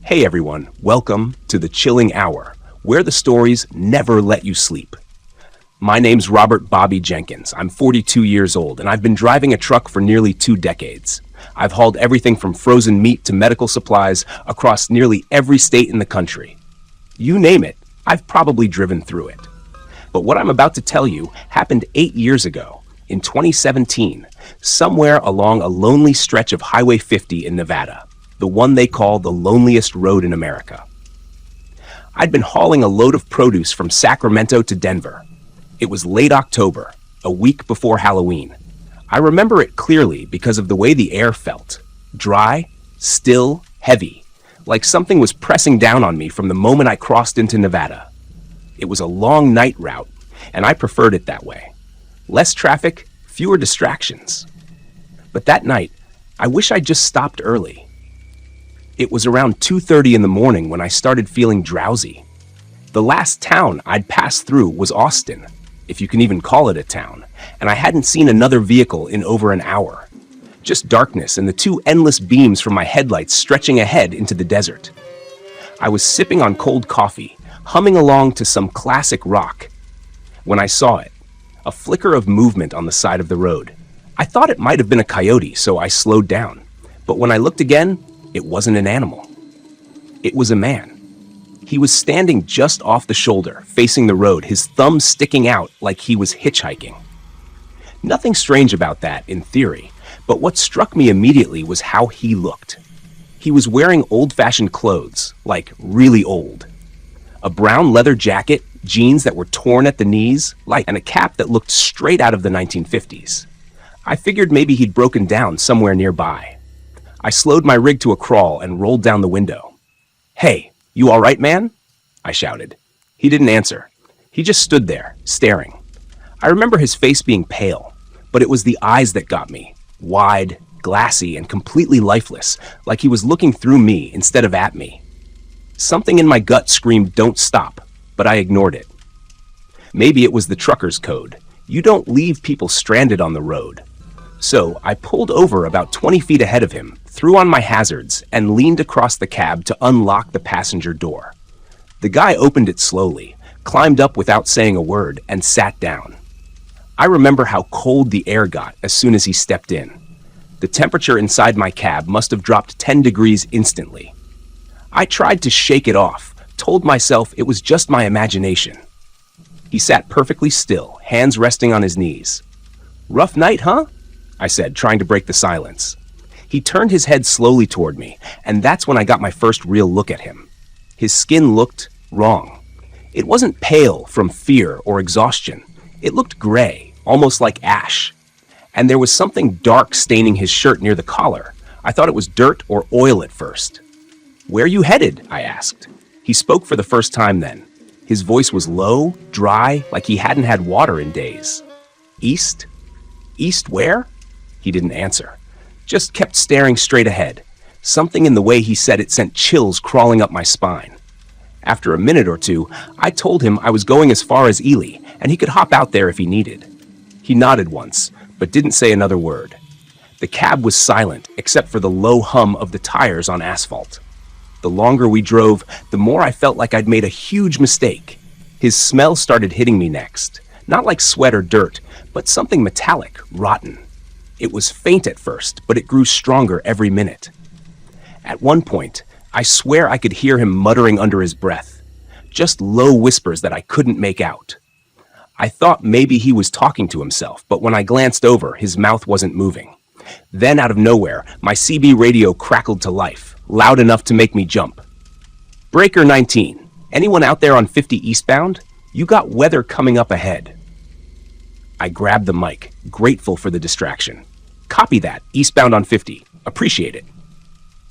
Hey everyone, welcome to the Chilling Hour, where the stories never let you sleep. My name's Robert Bobby Jenkins. I'm 42 years old, and I've been driving a truck for nearly 2 decades. I've hauled everything from frozen meat to medical supplies across nearly every state in the country. You name it, I've probably driven through it. But what I'm about to tell you happened 8 years ago, in 2017, somewhere along a lonely stretch of Highway 50 in Nevada, the one they call the loneliest road in America. I'd been hauling a load of produce from Sacramento to Denver. It was late October, a week before Halloween. I remember it clearly because of the way the air felt. Dry, still, heavy, like something was pressing down on me from the moment I crossed into Nevada. It was a long night route, and I preferred it that way. Less traffic, fewer distractions. But that night, I wish I'd just stopped early. It was around 2:30 in the morning when I started feeling drowsy. The last town I'd passed through was Austin, if you can even call it a town, and I hadn't seen another vehicle in over an hour. Just darkness and the 2 endless beams from my headlights stretching ahead into the desert. I was sipping on cold coffee, humming along to some classic rock, when I saw it, a flicker of movement on the side of the road. I thought it might have been a coyote, so I slowed down. But when I looked again, it wasn't an animal. It was a man. He was standing just off the shoulder, facing the road, his thumb sticking out like he was hitchhiking. Nothing strange about that, in theory, but what struck me immediately was how he looked. He was wearing old-fashioned clothes, like really old. A brown leather jacket, jeans that were torn at the knees, and a cap that looked straight out of the 1950s. I figured maybe he'd broken down somewhere nearby. I slowed my rig to a crawl and rolled down the window. "Hey, you all right, man?" I shouted. He didn't answer. He just stood there, staring. I remember his face being pale, but it was the eyes that got me. Wide, glassy, and completely lifeless, like he was looking through me instead of at me. Something in my gut screamed, "Don't stop," but I ignored it. Maybe it was the trucker's code. You don't leave people stranded on the road. So I pulled over about 20 feet ahead of him, threw on my hazards, and leaned across the cab to unlock the passenger door. The guy opened it slowly, climbed up without saying a word, and sat down. I remember how cold the air got as soon as he stepped in. The temperature inside my cab must have dropped 10 degrees instantly. I tried to shake it off, told myself it was just my imagination. He sat perfectly still, hands resting on his knees. "Rough night, huh?" I said, trying to break the silence. He turned his head slowly toward me, and that's when I got my first real look at him. His skin looked wrong. It wasn't pale from fear or exhaustion. It looked gray, almost like ash. And there was something dark staining his shirt near the collar. I thought it was dirt or oil at first. "Where you headed?" I asked. He spoke for the first time then. His voice was low, dry, like he hadn't had water in days. "East? East where?" He didn't answer, just kept staring straight ahead. Something in the way he said it sent chills crawling up my spine. After a minute or two, I told him I was going as far as Ely, and he could hop out there if he needed. He nodded once, but didn't say another word. The cab was silent, except for the low hum of the tires on asphalt. The longer we drove, the more I felt like I'd made a huge mistake. His smell started hitting me next. Not like sweat or dirt, but something metallic, rotten. It was faint at first, but it grew stronger every minute. At one point, I swear I could hear him muttering under his breath, just low whispers that I couldn't make out. I thought maybe he was talking to himself, but when I glanced over, his mouth wasn't moving. Then, out of nowhere, my CB radio crackled to life, loud enough to make me jump. "Breaker 19, anyone out there on 50 eastbound? You got weather coming up ahead." I grabbed the mic, grateful for the distraction. "Copy that, eastbound on 50. Appreciate it."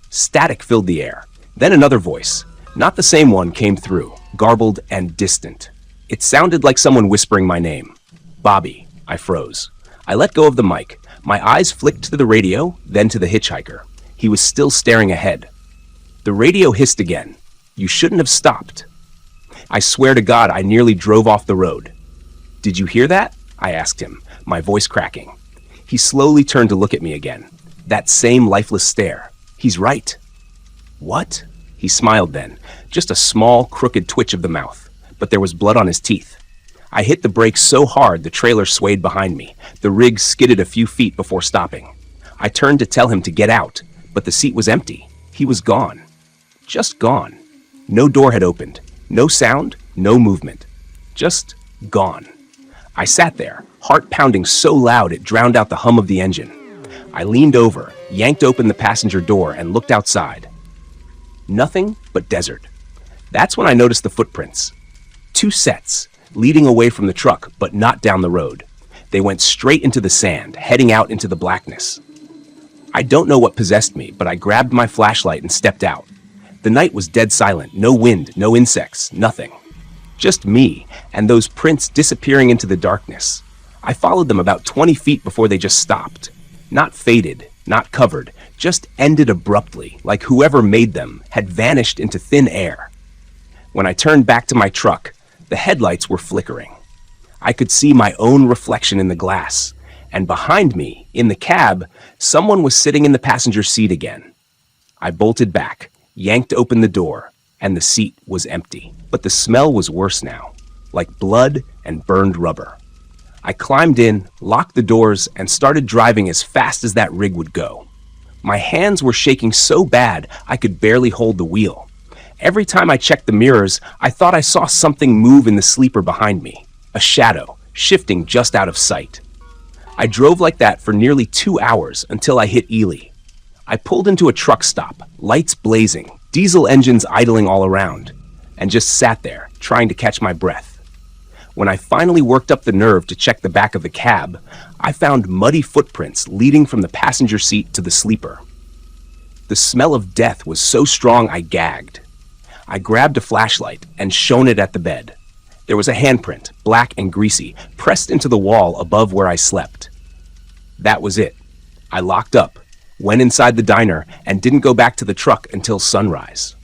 Static filled the air. Then another voice, not the same one, came through, garbled and distant. It sounded like someone whispering my name. "Bobby." I froze. I let go of the mic. My eyes flicked to the radio, then to the hitchhiker. He was still staring ahead. The radio hissed again. "You shouldn't have stopped." I swear to God, I nearly drove off the road. "Did you hear that?" I asked him, my voice cracking. He slowly turned to look at me again. That same lifeless stare. "He's right." "What?" he He smiled then, just a small, crooked twitch of the mouth, but there was blood on his teeth. I hit the brakes so hard the trailer swayed behind me. The rig skidded a few feet before stopping. I turned to tell him to get out, but the seat was empty. He was gone. Just gone. No door had opened. No sound, no movement. Just gone. I sat there, heart pounding so loud it drowned out the hum of the engine. I leaned over, yanked open the passenger door, and looked outside. Nothing but desert. That's when I noticed the footprints. 2 sets, leading away from the truck, but not down the road. They went straight into the sand, heading out into the blackness. I don't know what possessed me, but I grabbed my flashlight and stepped out. The night was dead silent, no wind, no insects, nothing. Just me, and those prints disappearing into the darkness. I followed them about 20 feet before they just stopped. Not faded, not covered, just ended abruptly, like whoever made them had vanished into thin air. When I turned back to my truck, the headlights were flickering. I could see my own reflection in the glass, and behind me, in the cab, someone was sitting in the passenger seat again. I bolted back, yanked open the door, and the seat was empty. But the smell was worse now, like blood and burned rubber. I climbed in, locked the doors, and started driving as fast as that rig would go. My hands were shaking so bad I could barely hold the wheel. Every time I checked the mirrors, I thought I saw something move in the sleeper behind me, a shadow, shifting just out of sight. I drove like that for nearly 2 hours until I hit Eerie. I pulled into a truck stop, lights blazing, diesel engines idling all around, and just sat there, trying to catch my breath. When I finally worked up the nerve to check the back of the cab, I found muddy footprints leading from the passenger seat to the sleeper. The smell of death was so strong I gagged. I grabbed a flashlight and shone it at the bed. There was a handprint, black and greasy, pressed into the wall above where I slept. That was it. I locked up, went inside the diner, and didn't go back to the truck until sunrise.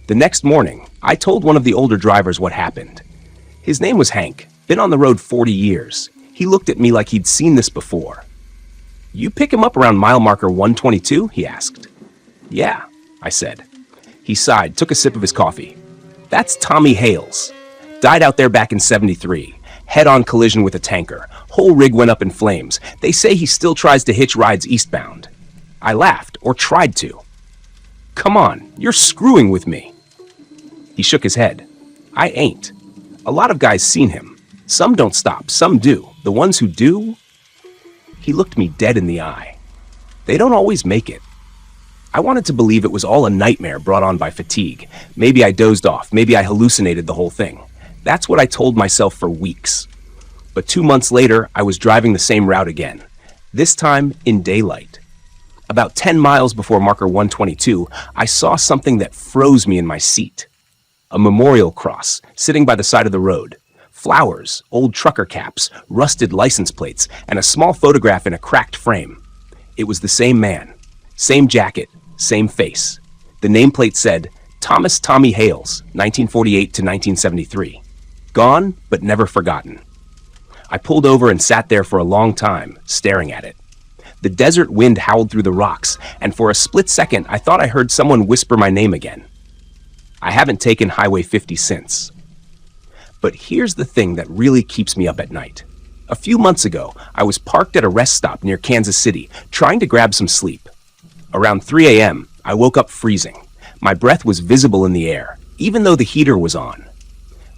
The next morning, I told one of the older drivers what happened. His name was Hank, been on the road 40 years. He looked at me like he'd seen this before. "You pick him up around mile marker 122?" he asked. "Yeah," I said. He sighed, took a sip of his coffee. "That's Tommy Hales. Died out there back in '73. Head-on collision with a tanker. Whole rig went up in flames. They say he still tries to hitch rides eastbound." I laughed, or tried to. "Come on, you're screwing with me." He shook his head. "I ain't. A lot of guys seen him. Some don't stop, some do. The ones who do..." He looked me dead in the eye. "They don't always make it." I wanted to believe it was all a nightmare brought on by fatigue. Maybe I dozed off, maybe I hallucinated the whole thing. That's what I told myself for weeks. But 2 months later, I was driving the same route again, this time in daylight. About 10 miles before marker 122, I saw something that froze me in my seat. A memorial cross, sitting by the side of the road. Flowers, old trucker caps, rusted license plates, and a small photograph in a cracked frame. It was the same man, same jacket, same face. The nameplate said, Thomas Tommy Hales, 1948 to 1973. Gone, but never forgotten. I pulled over and sat there for a long time, staring at it. The desert wind howled through the rocks, and for a split second, I thought I heard someone whisper my name again. I haven't taken Highway 50 since. But here's the thing that really keeps me up at night. A few months ago, I was parked at a rest stop near Kansas City, trying to grab some sleep. Around 3 a.m., I woke up freezing. My breath was visible in the air, even though the heater was on.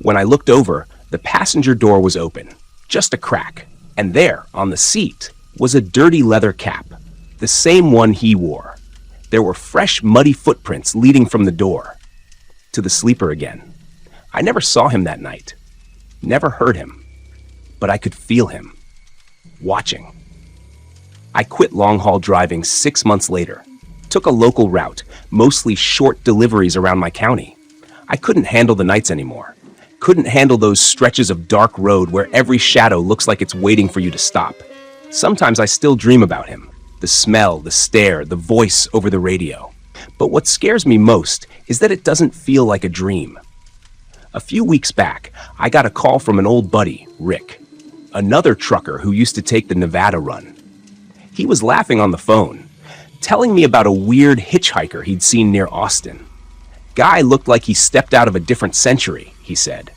When I looked over, the passenger door was open, just a crack, and there, on the seat, was a dirty leather cap, the same one he wore. There were fresh, muddy footprints leading from the door to the sleeper again. I never saw him that night, never heard him, but I could feel him, watching. I quit long-haul driving 6 months later, took a local route, mostly short deliveries around my county. I couldn't handle the nights anymore, couldn't handle those stretches of dark road where every shadow looks like it's waiting for you to stop. Sometimes I still dream about him, the smell, the stare, the voice over the radio. But what scares me most is that it doesn't feel like a dream. A few weeks back, I got a call from an old buddy, Rick, another trucker who used to take the Nevada run. He was laughing on the phone, telling me about a weird hitchhiker he'd seen near Austin. Guy looked like he stepped out of a different century, he said.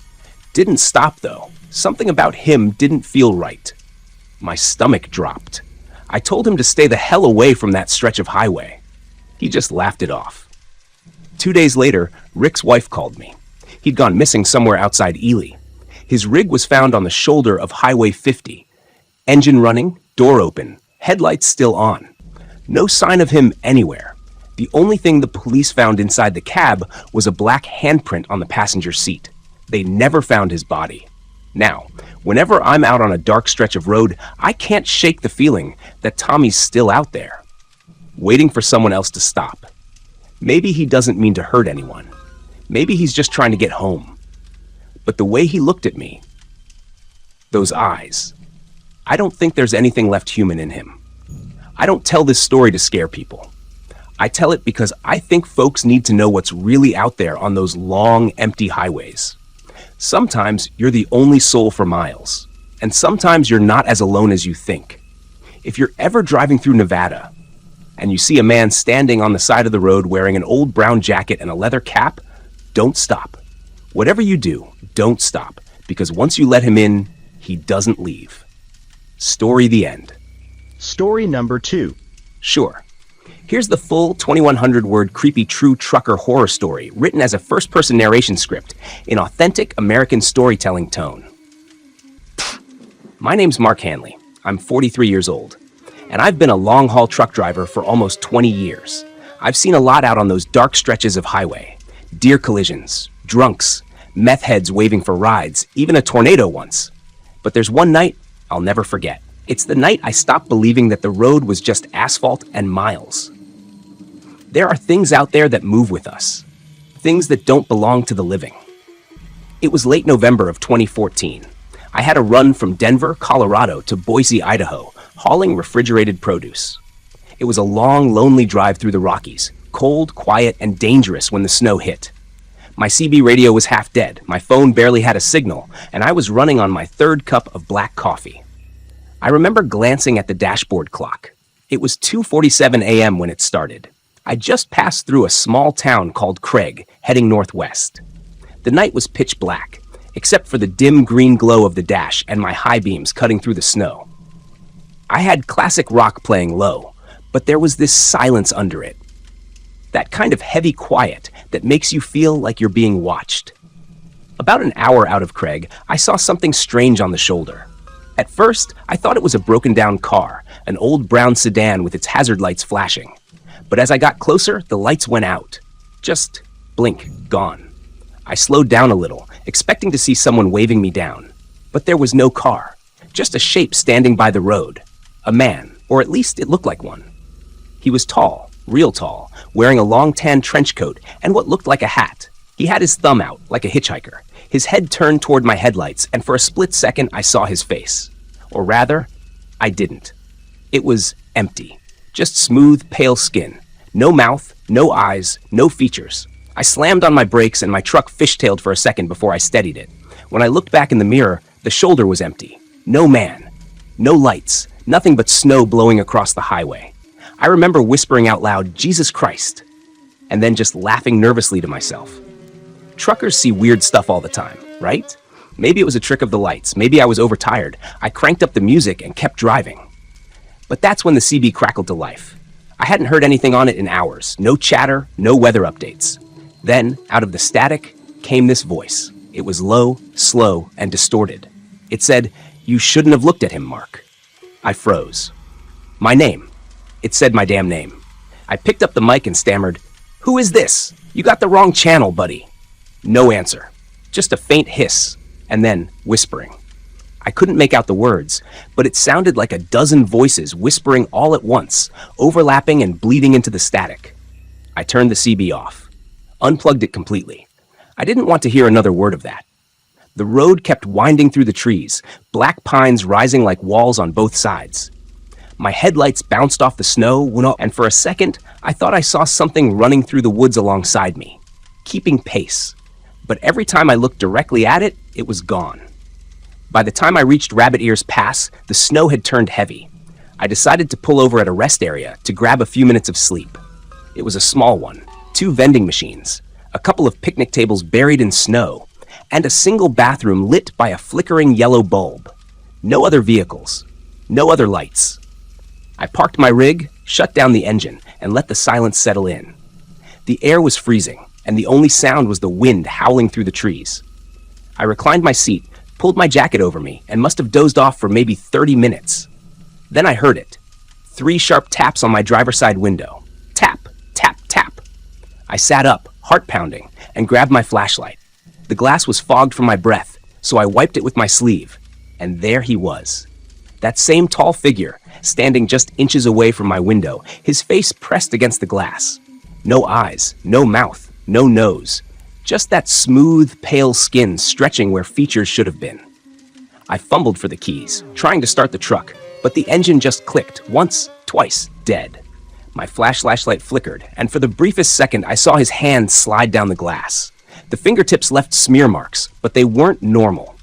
Didn't stop, though. Something about him didn't feel right. My stomach dropped. I told him to stay the hell away from that stretch of highway. He just laughed it off. 2 days later, Rick's wife called me. He'd gone missing somewhere outside Ely. His rig was found on the shoulder of Highway 50. Engine running, door open, headlights still on. No sign of him anywhere. The only thing the police found inside the cab was a black handprint on the passenger seat. They never found his body. Now, whenever I'm out on a dark stretch of road, I can't shake the feeling that Tommy's still out there, waiting for someone else to stop. Maybe he doesn't mean to hurt anyone. Maybe he's just trying to get home. But the way he looked at me, those eyes, I don't think there's anything left human in him. I don't tell this story to scare people. I tell it because I think folks need to know what's really out there on those long, empty highways. Sometimes you're the only soul for miles, and sometimes you're not as alone as you think. If you're ever driving through Nevada, and you see a man standing on the side of the road wearing an old brown jacket and a leather cap, don't stop. Whatever you do, don't stop, because once you let him in, he doesn't leave. Story the end. Story number 2. Sure. Here's the full 2,100-word creepy true trucker horror story written as a first-person narration script in authentic American storytelling tone. My name's Mark Hanley. I'm 43 years old, and I've been a long-haul truck driver for almost 20 years. I've seen a lot out on those dark stretches of highway. Deer collisions, drunks, meth heads waving for rides, even a tornado once. But there's one night I'll never forget. It's the night I stopped believing that the road was just asphalt and miles. There are things out there that move with us, things that don't belong to the living. It was late November of 2014. I had a run from Denver, Colorado to Boise, Idaho, hauling refrigerated produce. It was a long, lonely drive through the Rockies, cold, quiet, and dangerous when the snow hit. My CB radio was half dead, my phone barely had a signal, and I was running on my third cup of black coffee. I remember glancing at the dashboard clock. It was 2:47 a.m. when it started. I just passed through a small town called Craig, heading northwest. The night was pitch black, except for the dim green glow of the dash and my high beams cutting through the snow. I had classic rock playing low, but there was this silence under it. That kind of heavy quiet that makes you feel like you're being watched. About an hour out of Craig, I saw something strange on the shoulder. At first, I thought it was a broken-down car, an old brown sedan with its hazard lights flashing. But as I got closer, the lights went out. Just blink, gone. I slowed down a little, expecting to see someone waving me down. But there was no car, just a shape standing by the road. A man, or at least it looked like one. He was tall, real tall, wearing a long tan trench coat and what looked like a hat. He had his thumb out, like a hitchhiker. His head turned toward my headlights, and for a split second I saw his face. Or rather, I didn't. It was empty. Just smooth, pale skin. No mouth, no eyes, no features. I slammed on my brakes and my truck fishtailed for a second before I steadied it. When I looked back in the mirror, the shoulder was empty. No man. No lights. Nothing but snow blowing across the highway. I remember whispering out loud, "Jesus Christ," and then just laughing nervously to myself. Truckers see weird stuff all the time, right? Maybe it was a trick of the lights. Maybe I was overtired. I cranked up the music and kept driving. But that's when the CB crackled to life. I hadn't heard anything on it in hours. No chatter, no weather updates. Then, out of the static, came this voice. It was low, slow, and distorted. It said, "You shouldn't have looked at him, Mark." I froze. My name. It said my damn name. I picked up the mic and stammered, "Who is this? You got the wrong channel, buddy." No answer. Just a faint hiss, and then whispering. I couldn't make out the words, but it sounded like a dozen voices whispering all at once, overlapping and bleeding into the static. I turned the CB off, unplugged it completely. I didn't want to hear another word of that. The road kept winding through the trees, black pines rising like walls on both sides. My headlights bounced off the snow, and for a second, I thought I saw something running through the woods alongside me, keeping pace. But every time I looked directly at it, it was gone. By the time I reached Rabbit Ears Pass, the snow had turned heavy. I decided to pull over at a rest area to grab a few minutes of sleep. It was a small one, 2 vending machines, a couple of picnic tables buried in snow, and a single bathroom lit by a flickering yellow bulb. No other vehicles, no other lights. I parked my rig, shut down the engine, and let the silence settle in. The air was freezing, and the only sound was the wind howling through the trees. I reclined my seat, pulled my jacket over me, and must have dozed off for maybe 30 minutes. Then I heard it. 3 sharp taps on my driver's side window. Tap, tap, tap. I sat up, heart pounding, and grabbed my flashlight. The glass was fogged from my breath, so I wiped it with my sleeve. And there he was. That same tall figure, standing just inches away from my window, his face pressed against the glass. No eyes, no mouth, no nose. Just that smooth, pale skin stretching where features should have been. I fumbled for the keys, trying to start the truck, but the engine just clicked, once, twice, dead. My flashlight flickered, and for the briefest second I saw his hand slide down the glass. The fingertips left smear marks, but they weren't normal.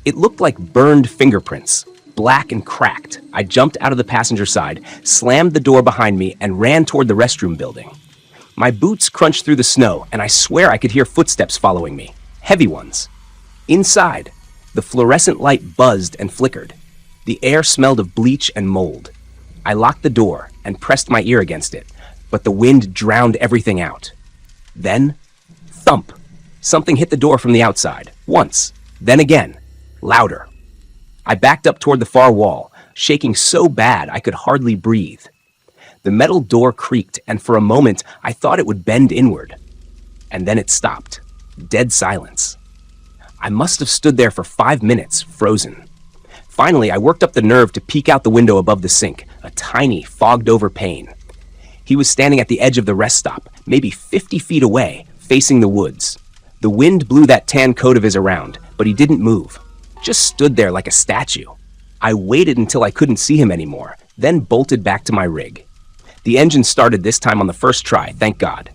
It looked like burned fingerprints, black and cracked. I jumped out of the passenger side, slammed the door behind me, and ran toward the restroom building. My boots crunched through the snow, and I swear I could hear footsteps following me, heavy ones. Inside, the fluorescent light buzzed and flickered. The air smelled of bleach and mold. I locked the door and pressed my ear against it, but the wind drowned everything out. Then, thump! Something hit the door from the outside, once, then again, louder. I backed up toward the far wall, shaking so bad I could hardly breathe. The metal door creaked, and for a moment I thought it would bend inward. And then it stopped. Dead silence. I must have stood there for 5 minutes, frozen. Finally, I worked up the nerve to peek out the window above the sink, a tiny, fogged-over pane. He was standing at the edge of the rest stop, maybe 50 feet away, facing the woods. The wind blew that tan coat of his around, but he didn't move. Just stood there like a statue. I waited until I couldn't see him anymore, then bolted back to my rig. The engine started this time on the first try, thank God.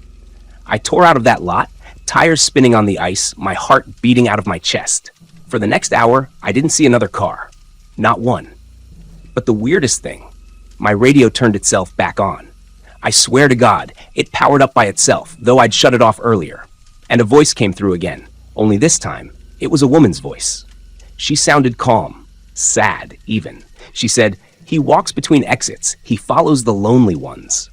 I tore out of that lot, tires spinning on the ice, my heart beating out of my chest. For the next hour, I didn't see another car. Not one. But the weirdest thing, my radio turned itself back on. I swear to God, it powered up by itself, though I'd shut it off earlier. And a voice came through again, only this time, it was a woman's voice. She sounded calm, sad even. She said, "He walks between exits. He follows the lonely ones."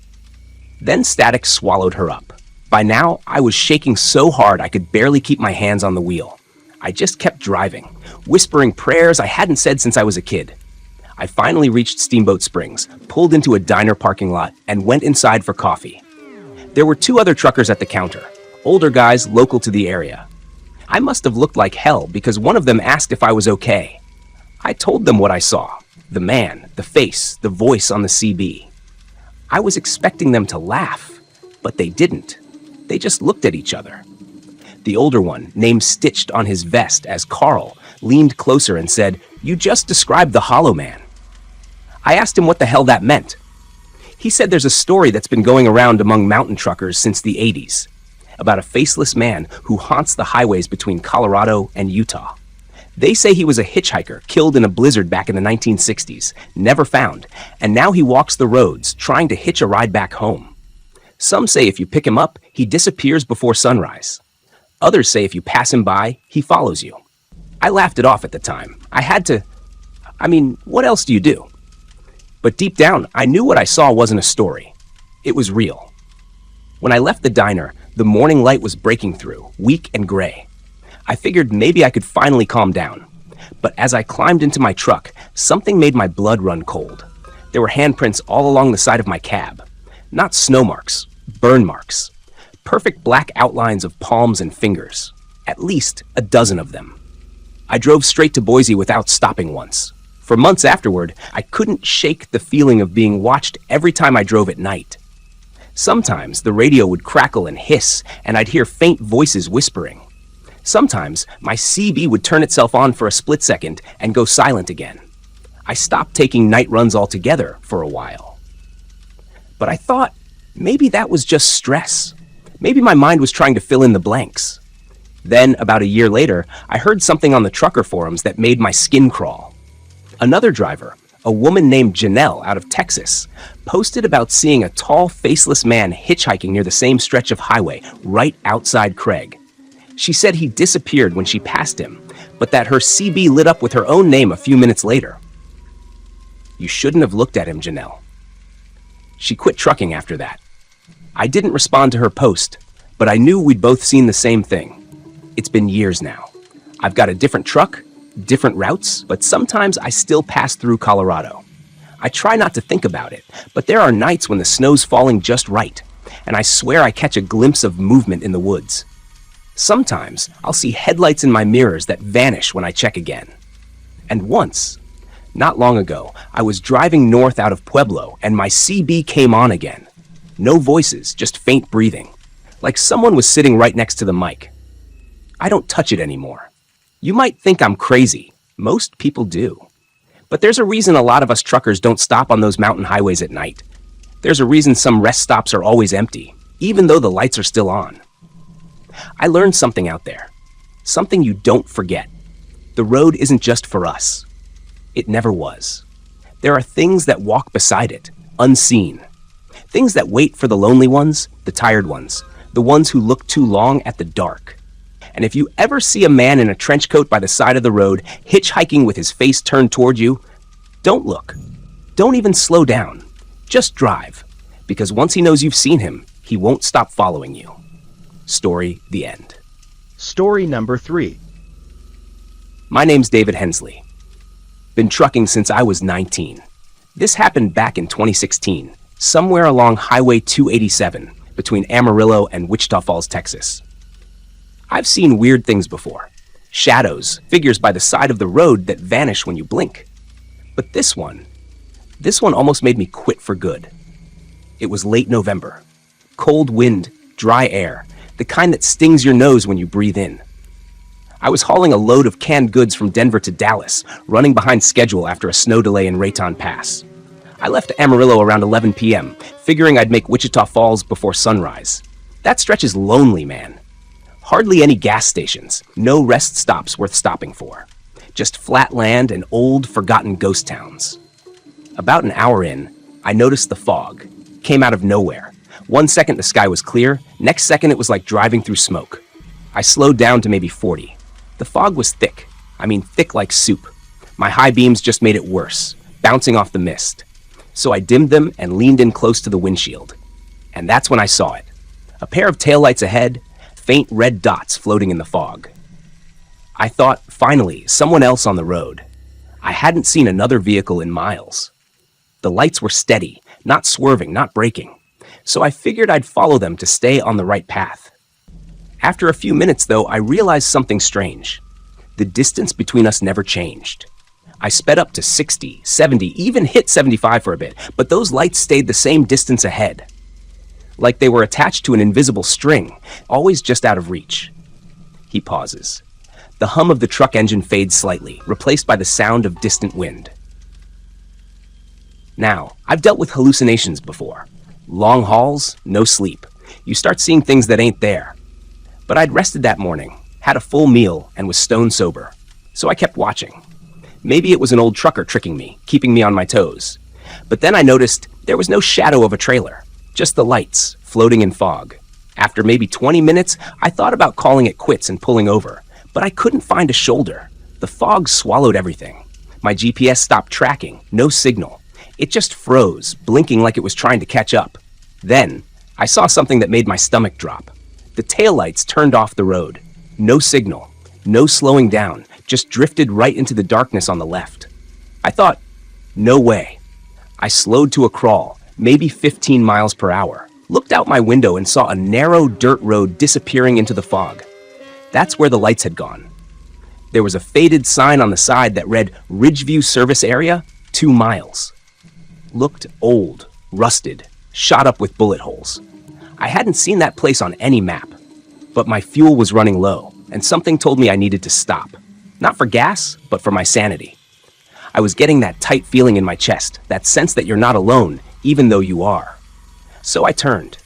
Then static swallowed her up. By now, I was shaking so hard I could barely keep my hands on the wheel. I just kept driving, whispering prayers I hadn't said since I was a kid. I finally reached Steamboat Springs, pulled into a diner parking lot, and went inside for coffee. There were 2 other truckers at the counter, older guys local to the area. I must have looked like hell because one of them asked if I was okay. I told them what I saw. The man, the face, the voice on the CB. I was expecting them to laugh, but they didn't. They just looked at each other. The older one, name stitched on his vest as Carl, leaned closer and said, "You just described the Hollow Man." I asked him what the hell that meant. He said there's a story that's been going around among mountain truckers since the 80s, about a faceless man who haunts the highways between Colorado and Utah. They say he was a hitchhiker killed in a blizzard back in the 1960s, never found, and now he walks the roads trying to hitch a ride back home. Some say if you pick him up, he disappears before sunrise. Others say if you pass him by, he follows you. I laughed it off at the time. What else do you do? But deep down, I knew what I saw wasn't a story. It was real. When I left the diner, the morning light was breaking through, weak and gray. I figured maybe I could finally calm down. But as I climbed into my truck, something made my blood run cold. There were handprints all along the side of my cab. Not snow marks, burn marks. Perfect black outlines of palms and fingers. At least a dozen of them. I drove straight to Boise without stopping once. For months afterward, I couldn't shake the feeling of being watched every time I drove at night. Sometimes the radio would crackle and hiss, and I'd hear faint voices whispering. Sometimes my CB would turn itself on for a split second and go silent again. I stopped taking night runs altogether for a while. But I thought maybe that was just stress. Maybe my mind was trying to fill in the blanks. Then, about a year later, I heard something on the trucker forums that made my skin crawl. Another driver, A woman named Janelle out of Texas posted about seeing a tall, faceless man hitchhiking near the same stretch of highway right outside Craig. She said he disappeared when she passed him, but that her CB lit up with her own name a few minutes later. You shouldn't have looked at him, Janelle. She quit trucking after that. I didn't respond to her post, but I knew we'd both seen the same thing. It's been years now. I've got a different truck, different routes, but sometimes I still pass through Colorado. I try not to think about it, but there are nights when the snow's falling just right, and I swear I catch a glimpse of movement in the woods. Sometimes I'll see headlights in my mirrors that vanish when I check again. And once, not long ago, I was driving north out of Pueblo and my CB came on again. No voices, just faint breathing, like someone was sitting right next to the mic. I don't touch it anymore. You might think I'm crazy. Most people do. But there's a reason a lot of us truckers don't stop on those mountain highways at night. There's a reason some rest stops are always empty, even though the lights are still on. I learned something out there. Something you don't forget. The road isn't just for us. It never was. There are things that walk beside it, unseen. Things that wait for the lonely ones, the tired ones, the ones who look too long at the dark. And if you ever see a man in a trench coat by the side of the road, hitchhiking with his face turned toward you, don't look. Don't even slow down. Just drive. Because once he knows you've seen him, he won't stop following you. Story, the end. Story number 3. My name's David Hensley. Been trucking since I was 19. This happened back in 2016, somewhere along Highway 287, between Amarillo and Wichita Falls, Texas. I've seen weird things before. Shadows, figures by the side of the road that vanish when you blink. But this one almost made me quit for good. It was late November. Cold wind, dry air, the kind that stings your nose when you breathe in. I was hauling a load of canned goods from Denver to Dallas, running behind schedule after a snow delay in Raton Pass. I left Amarillo around 11 p.m., figuring I'd make Wichita Falls before sunrise. That stretch is lonely, man. Hardly any gas stations, no rest stops worth stopping for. Just flat land and old, forgotten ghost towns. About an hour in, I noticed the fog. Came out of nowhere. 1 second the sky was clear, next second it was like driving through smoke. I slowed down to maybe 40. The fog was thick. I mean thick like soup. My high beams just made it worse, bouncing off the mist. So I dimmed them and leaned in close to the windshield. And that's when I saw it. A pair of taillights ahead, faint red dots floating in the fog. I thought, finally, someone else on the road. I hadn't seen another vehicle in miles. The lights were steady, not swerving, not braking. So I figured I'd follow them to stay on the right path. After a few minutes, though, I realized something strange. The distance between us never changed. I sped up to 60, 70, even hit 75 for a bit, but those lights stayed the same distance ahead. Like they were attached to an invisible string, always just out of reach. He pauses. The hum of the truck engine fades slightly, replaced by the sound of distant wind. Now, I've dealt with hallucinations before. Long hauls, no sleep. You start seeing things that ain't there. But I'd rested that morning, had a full meal, and was stone sober. So I kept watching. Maybe it was an old trucker tricking me, keeping me on my toes. But then I noticed there was no shadow of a trailer, just the lights, floating in fog. After maybe 20 minutes, I thought about calling it quits and pulling over, but I couldn't find a shoulder. The fog swallowed everything. My GPS stopped tracking, no signal. It just froze, blinking like it was trying to catch up. Then, I saw something that made my stomach drop. The taillights turned off the road. No signal, no slowing down, just drifted right into the darkness on the left. I thought, no way. I slowed to a crawl, maybe 15 miles per hour, looked out my window and saw a narrow dirt road disappearing into the fog. That's where the lights had gone. There was a faded sign on the side that read Ridgeview Service Area, 2 miles. Looked old, rusted, shot up with bullet holes. I hadn't seen that place on any map, but my fuel was running low, and something told me I needed to stop. Not for gas, but for my sanity. I was getting that tight feeling in my chest, that sense that you're not alone, even though you are. So I turned.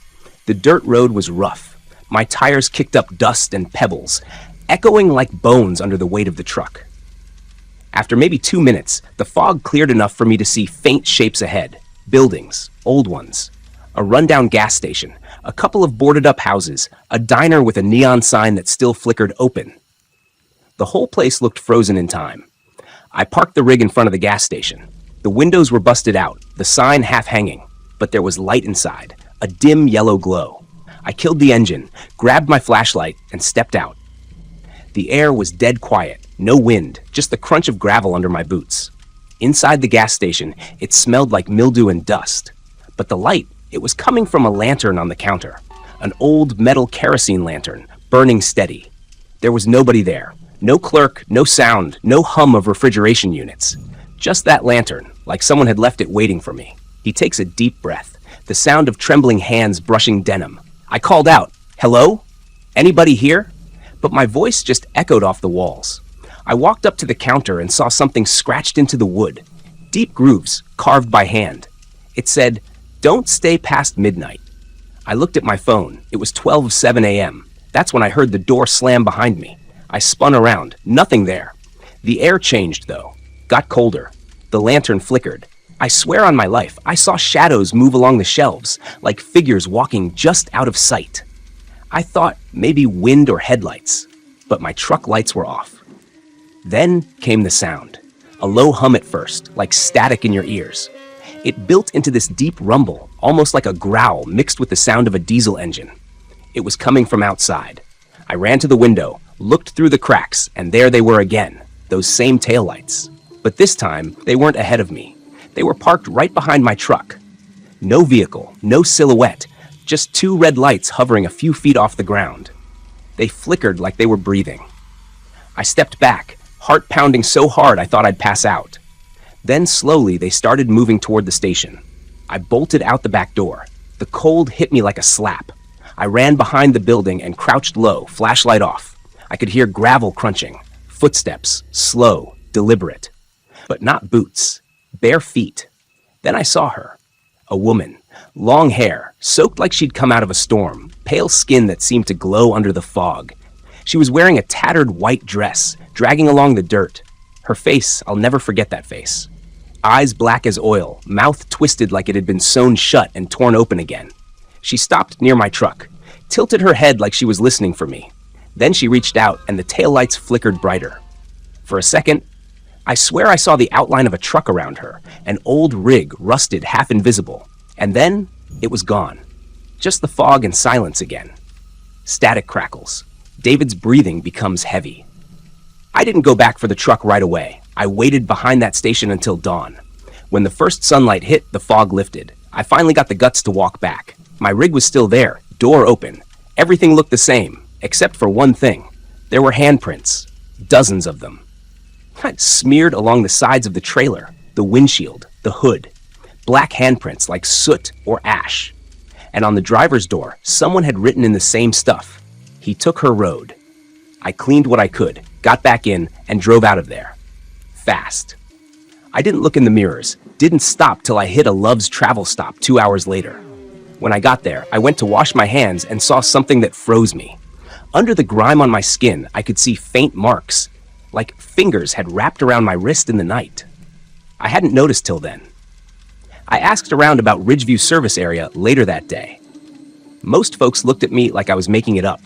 The dirt road was rough. My tires kicked up dust and pebbles, echoing like bones under the weight of the truck. After maybe 2 minutes, the fog cleared enough for me to see faint shapes ahead. Buildings, old ones. A rundown gas station, a couple of boarded-up houses, a diner with a neon sign that still flickered open. The whole place looked frozen in time. I parked the rig in front of the gas station. The windows were busted out, the sign half hanging, but there was light inside, a dim yellow glow. I killed the engine, grabbed my flashlight, and stepped out. The air was dead quiet, no wind, just the crunch of gravel under my boots. Inside the gas station, it smelled like mildew and dust. But the light, it was coming from a lantern on the counter. An old metal kerosene lantern, burning steady. There was nobody there. No clerk, no sound, no hum of refrigeration units. Just that lantern, like someone had left it waiting for me. He takes a deep breath, the sound of trembling hands brushing denim. I called out, "Hello? Anybody here?" But my voice just echoed off the walls. I walked up to the counter and saw something scratched into the wood. Deep grooves, carved by hand. It said, "Don't stay past midnight." I looked at my phone. It was 12:07 a.m. That's when I heard the door slam behind me. I spun around. Nothing there. The air changed, though. Got colder. The lantern flickered. I swear on my life, I saw shadows move along the shelves, like figures walking just out of sight. I thought maybe wind or headlights, but my truck lights were off. Then came the sound. A low hum at first, like static in your ears. It built into this deep rumble, almost like a growl mixed with the sound of a diesel engine. It was coming from outside. I ran to the window, looked through the cracks, and there they were again, those same taillights. But this time, they weren't ahead of me. They were parked right behind my truck. No vehicle, no silhouette, just two red lights hovering a few feet off the ground. They flickered like they were breathing. I stepped back, heart pounding so hard I thought I'd pass out. Then slowly they started moving toward the station. I bolted out the back door. The cold hit me like a slap. I ran behind the building and crouched low, flashlight off. I could hear gravel crunching, footsteps, slow, deliberate. But not boots, bare feet. Then I saw her. A woman, long hair, soaked like she'd come out of a storm, pale skin that seemed to glow under the fog. She was wearing a tattered white dress, dragging along the dirt. Her face, I'll never forget that face. Eyes black as oil, mouth twisted like it had been sewn shut and torn open again. She stopped near my truck, tilted her head like she was listening for me. Then she reached out and the taillights flickered brighter. For a second, I swear I saw the outline of a truck around her, an old rig, rusted, half invisible. And then, it was gone. Just the fog and silence again. Static crackles. David's breathing becomes heavy. I didn't go back for the truck right away. I waited behind that station until dawn. When the first sunlight hit, the fog lifted. I finally got the guts to walk back. My rig was still there, door open. Everything looked the same, except for one thing. There were handprints. Dozens of them. Smeared along the sides of the trailer, the windshield, the hood. Black handprints like soot or ash. And on the driver's door, someone had written in the same stuff. He took her road. I cleaned what I could, got back in, and drove out of there. Fast. I didn't look in the mirrors, didn't stop till I hit a Love's travel stop 2 hours later. When I got there, I went to wash my hands and saw something that froze me. Under the grime on my skin, I could see faint marks, like fingers had wrapped around my wrist in the night. I hadn't noticed till then. I asked around about Ridgeview service area later that day. Most folks looked at me like I was making it up.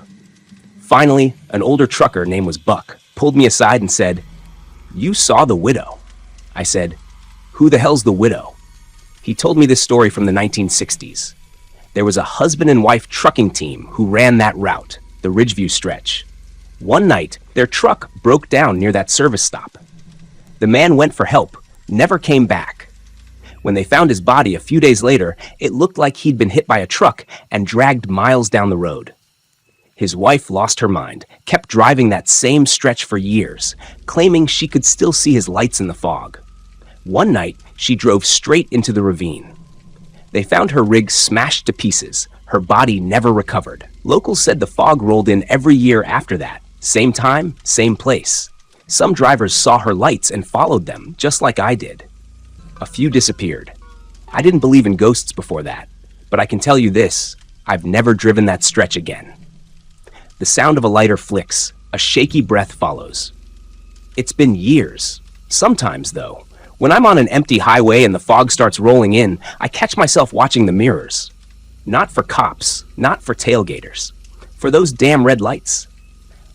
Finally, an older trucker named was Buck pulled me aside and said, "You saw the widow." I said, "Who the hell's the widow?" He told me this story from the 1960s. There was a husband and wife trucking team who ran that route, the Ridgeview stretch. One night, their truck broke down near that service stop. The man went for help, never came back. When they found his body a few days later, it looked like he'd been hit by a truck and dragged miles down the road. His wife lost her mind, kept driving that same stretch for years, claiming she could still see his lights in the fog. One night, she drove straight into the ravine. They found her rig smashed to pieces, her body never recovered. Locals said the fog rolled in every year after that. Same time, same place. Some drivers saw her lights and followed them, just like I did. A few disappeared. I didn't believe in ghosts before that, but I can tell you this, I've never driven that stretch again. The sound of a lighter flicks, a shaky breath follows. It's been years, Sometimes, though, when I'm on an empty highway and the fog starts rolling in, I catch myself watching the mirrors. Not for cops, not for tailgaters. For those damn red lights.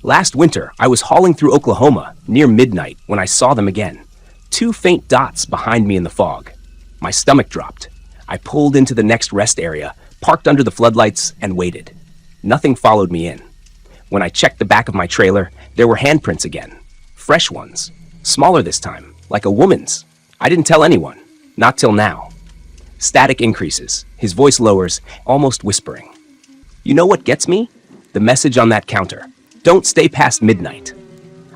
Last winter, I was hauling through Oklahoma near midnight when I saw them again. 2 faint dots behind me in the fog. My stomach dropped. I pulled into the next rest area, parked under the floodlights, and waited. Nothing followed me in. When I checked the back of my trailer, there were handprints again. Fresh ones. Smaller this time, like a woman's. I didn't tell anyone. Not till now. Static increases. His voice lowers, almost whispering. You know what gets me? The message on that counter. Don't stay past midnight.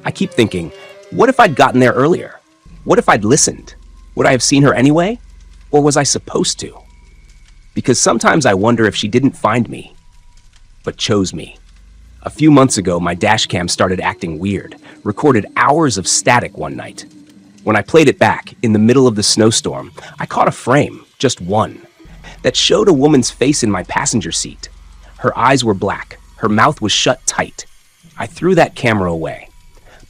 I keep thinking, what if I'd gotten there earlier? What if I'd listened? Would I have seen her anyway? Or was I supposed to? Because sometimes I wonder if she didn't find me, but chose me. A few months ago, my dash cam started acting weird, recorded hours of static one night. When I played it back, in the middle of the snowstorm, I caught a frame, just one, that showed a woman's face in my passenger seat. Her eyes were black, her mouth was shut tight. I threw that camera away.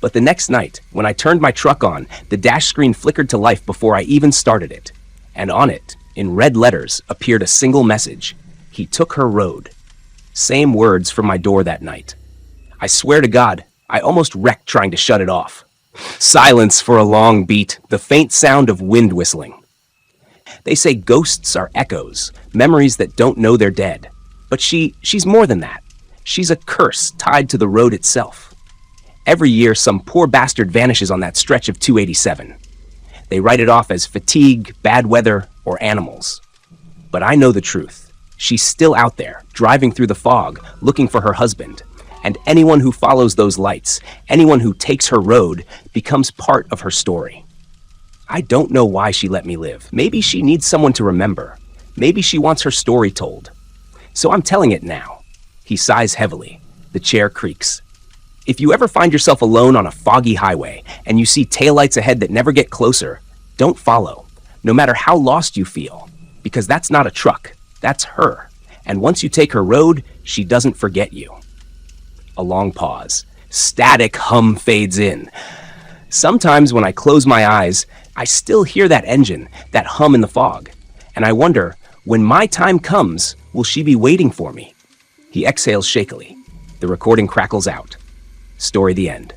But the next night, when I turned my truck on, the dash screen flickered to life before I even started it. And on it, in red letters, appeared a single message. He took her road. Same words from my door that night. I swear to God, I almost wrecked trying to shut it off. Silence for a long beat, the faint sound of wind whistling. They say ghosts are echoes, memories that don't know they're dead. But she's more than that. She's a curse tied to the road itself. Every year, some poor bastard vanishes on that stretch of 287. They write it off as fatigue, bad weather, or animals. But I know the truth. She's still out there, driving through the fog, looking for her husband. And anyone who follows those lights, anyone who takes her road, becomes part of her story. I don't know why she let me live. Maybe she needs someone to remember. Maybe she wants her story told. So I'm telling it now. He sighs heavily. The chair creaks. If you ever find yourself alone on a foggy highway and you see taillights ahead that never get closer, don't follow, no matter how lost you feel, because that's not a truck, that's her. And once you take her road, she doesn't forget you. A long pause. Static hum fades in. Sometimes when I close my eyes, I still hear that engine, that hum in the fog. And I wonder, when my time comes, will she be waiting for me? He exhales shakily. The recording crackles out. Story the end.